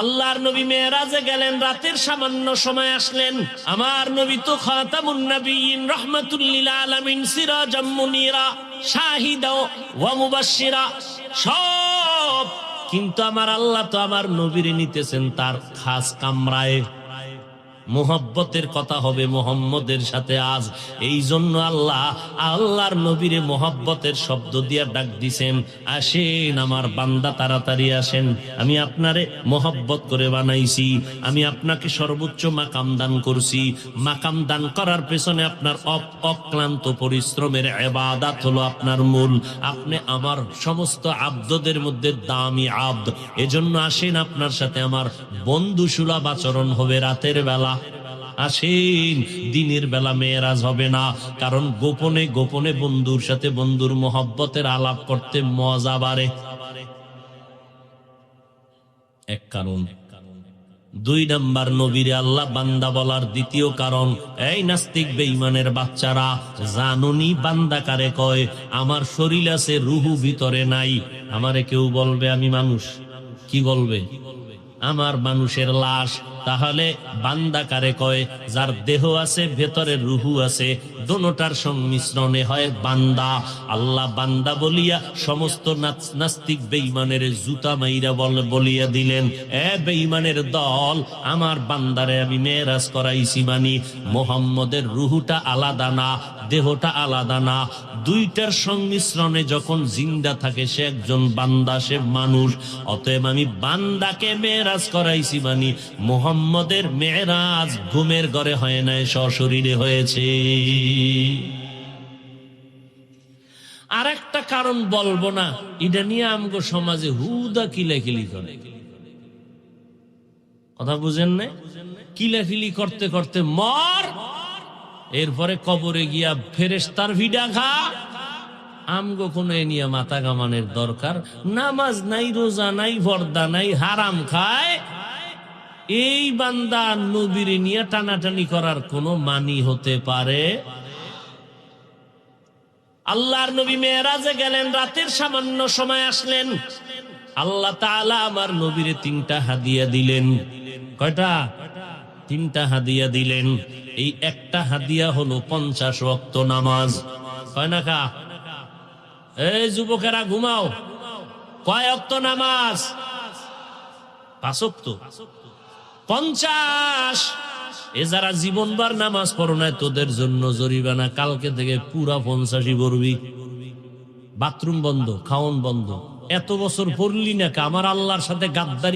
আল্লাহর নবী মেরাজে গেলেন, রাতের সামান্য সময় আসলেন। আমার নবী তো খাতামুন নবিয়্যিন রাহমাতুল লিল আলামিন, সিরাজাম মুনীরা, শাহিদা ওয়া মুবাশশিরা, সব। কিন্তু আমার আল্লাহ তো আমার নবীরে নিতেছেন তার খাস কামরায়। মোহব্বতের কথা হবে মুহাম্মদের সাথে আজ। এই জন্য আল্লাহর নবীরে মোহব্বতের শব্দ দিয়া ডাক দিছেন, আসেন আমার বান্দা, তাড়াতাড়ি আসেন। আমি আপনারে মোহব্বত করে বানাইছি, আমি আপনাকে সর্বোচ্চ মাকাম দান করছি। মাকাম দান করার পেছনে আপনার অক্লান্ত পরিশ্রমের ইবাদত হলো আপনার মূল। আপনি আমার সমস্ত আব্দদের মধ্যে দামি আব্দ। এজন্য আসেন, আপনার সাথে আমার বন্ধুসুলভ আচরণ হবে রাতের বেলা। আসেন, দিনের বেলা মেরাজ হবে না, কারণ গোপনে গোপনে বন্ধুর সাথে বন্ধুর মোহব্বতের আলাপ করতে মজা বাড়ে। এক কারণ। দুই নাম্বার, নবীরে আল্লাহ বান্দা বলার দ্বিতীয় কারণ, এই নাস্তিক বেঈমানের বাচ্চারা, জানুনি বান্দা কারে কয়? আমার শরীর আছে, রুহু ভিতরে নাই। আমারে কেউ বলবে আমি মানুষ, কি বলবে? আমার মানুষের লাশ। তাহলে বান্দা কারে কয়? যার দেহ আছে, ভেতরে রুহু আছে, দোনোটার সংমিশ্রণে হয় বান্দা। আল্লাহ বান্দা বলিয়া সমস্ত নাস্তিক বেঈমানের জুতা মাইরা বলিয়া দিলেন, এ বেঈমানের দল, আমার বান্দারে আমি মেরাজ করাইছি, মানি মুহাম্মদের রুহুটা আলাদা না, দেহটা আলাদা না, দুইটার সংমিশ্রণে যখন জিন্দা থাকে সে একজন বান্দা, সে মানুষ। অতএব আমি বান্দাকে মেরাজ করাইছি, মানি মুহাম্মদের মেরাজ ঘুমের ঘরে হয় নাই, সশরীরে হয়েছে। আর একটা কারণ বলবো না, এটা নিয়ে আমগো সমাজে হুদা কিলাকিলি করে। কথা বুঝেন না? কিলাকিলি করতে করতে মর, এরপরে কবরে গিয়া ফেরেশতার ভিডা খা। আমগো কোন এ নিয়ে মাথা কামানের দরকার? নামাজ নাই, রোজা নাই, পর্দা নাই, হারাম খায়। এই বান্দা নবীর নিয়ে টানাটানি করার কোন মানি হতে পারে? আল্লাহর নবী মেরাজে গেলেন, রাতের সামান্য সময় আসলেন। আল্লাহ তাআলা আমার নবীরে 3টা হাদিয়া দিলেন। কয়টা? 3টা হাদিয়া দিলেন। এই একটা হাদিয়া হলো 50 ওয়াক্ত নামাজ। কয় না কা? এই যুবকেরা ঘুমাও, কয় ওয়াক্ত নামাজ? 5 ওয়াক্ত। 50। এ যারা জীবনবার নামাজ পড়ো না, তোদের জন্য জরিমানা কালকে থেকে পুরা 50ই পড়বি। বাথরুম বন্ধ, খাওন বন্ধ। এত বছর পড়লি না, আমার আল্লাহর সাথে গাদ্দারি